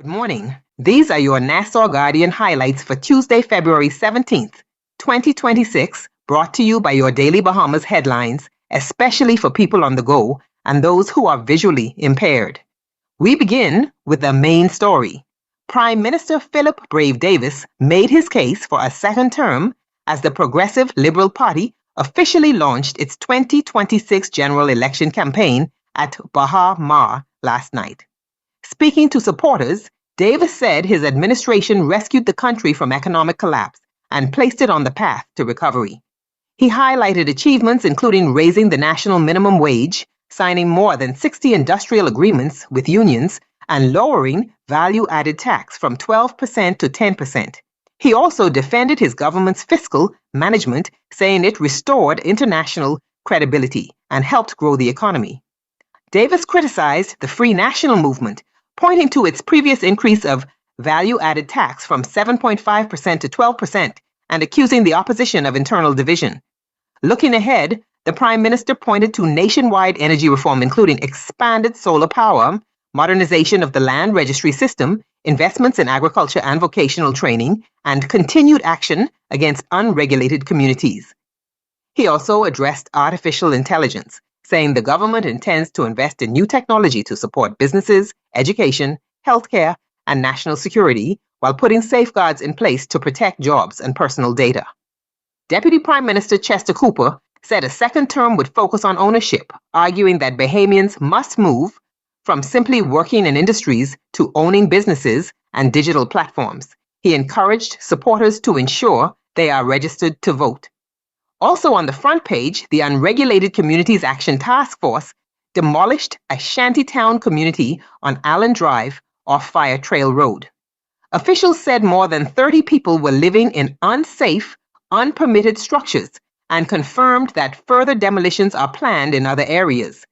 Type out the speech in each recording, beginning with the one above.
Good morning. These are your Nassau Guardian highlights for Tuesday, February 17th, 2026, brought to you by your Daily Bahamas headlines, especially for people on the go and those who are visually impaired. We begin with the main story. Prime Minister Philip Brave Davis made his case for a second term as the Progressive Liberal Party officially launched its 2026 general election campaign at Baha Mar last night. Speaking to supporters, Davis said his administration rescued the country from economic collapse and placed it on the path to recovery. He highlighted achievements including raising the national minimum wage, signing more than 60 industrial agreements with unions, and lowering value-added tax from 12% to 10%. He also defended his government's fiscal management, saying it restored international credibility and helped grow the economy. Davis criticized the Free National Movement, pointing to its previous increase of value-added tax from 7.5% to 12% and accusing the opposition of internal division. Looking ahead, the Prime Minister pointed to nationwide energy reform, including expanded solar power, modernization of the land registry system, investments in agriculture and vocational training, and continued action against unregulated communities. He also addressed artificial intelligence, saying the government intends to invest in new technology to support businesses, education, healthcare, and national security, while putting safeguards in place to protect jobs and personal data. Deputy Prime Minister Chester Cooper said a second term would focus on ownership, arguing that Bahamians must move from simply working in industries to owning businesses and digital platforms. He encouraged supporters to ensure they are registered to vote. Also on the front page, the Unregulated Communities Action Task Force demolished a shantytown community on Allen Drive off Fire Trail Road. Officials said more than 30 people were living in unsafe, unpermitted structures and confirmed that further demolitions are planned in other areas.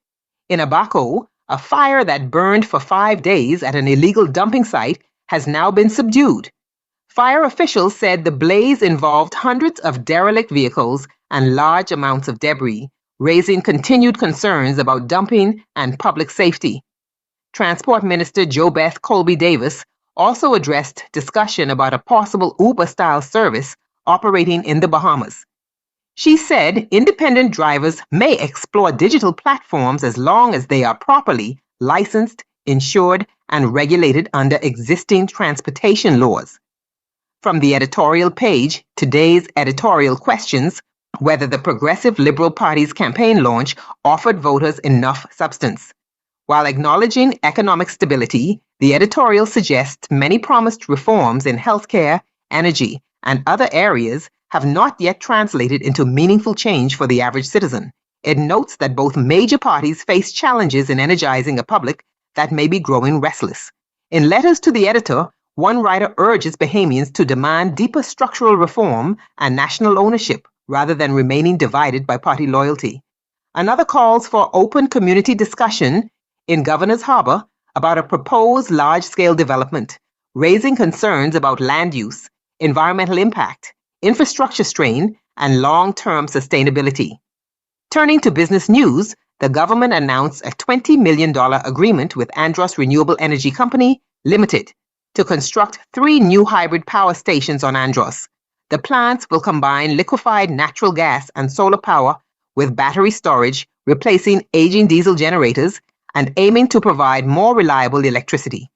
In Abaco, a fire that burned for 5 days at an illegal dumping site has now been subdued. Fire officials said the blaze involved hundreds of derelict vehicles and large amounts of debris, raising continued concerns about dumping and public safety. Transport Minister JoBeth Colby Davis also addressed discussion about a possible Uber-style service operating in the Bahamas. She said independent drivers may explore digital platforms as long as they are properly licensed, insured, and regulated under existing transportation laws. From the editorial page, today's editorial questions whether the Progressive Liberal Party's campaign launch offered voters enough substance. While acknowledging economic stability, the editorial suggests many promised reforms in healthcare, energy, and other areas have not yet translated into meaningful change for the average citizen. It notes that both major parties face challenges in energizing a public that may be growing restless. In letters to the editor, one writer urges Bahamians to demand deeper structural reform and national ownership rather than remaining divided by party loyalty. Another calls for open community discussion in Governor's Harbor about a proposed large-scale development, raising concerns about land use, environmental impact, infrastructure strain, and long-term sustainability. Turning to business news, the government announced a $20 million agreement with Andros Renewable Energy Company Limited to construct 3 new hybrid power stations on Andros. The plants will combine liquefied natural gas and solar power with battery storage, replacing aging diesel generators and aiming to provide more reliable electricity.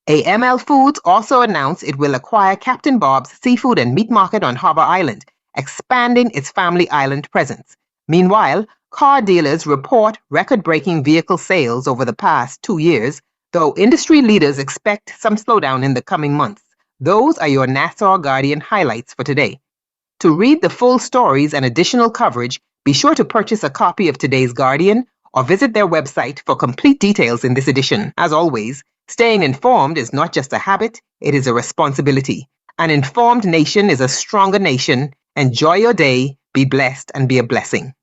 AML Foods also announced it will acquire Captain Bob's Seafood and Meat Market on Harbor Island, expanding its family island presence. Meanwhile, car dealers report record-breaking vehicle sales over the past 2 years, though industry leaders expect some slowdown in the coming months. Those are your Nassau Guardian highlights for today. To read the full stories and additional coverage, be sure to purchase a copy of today's Guardian or visit their website for complete details in this edition. As always, staying informed is not just a habit, it is a responsibility. An informed nation is a stronger nation. Enjoy your day, be blessed, and be a blessing.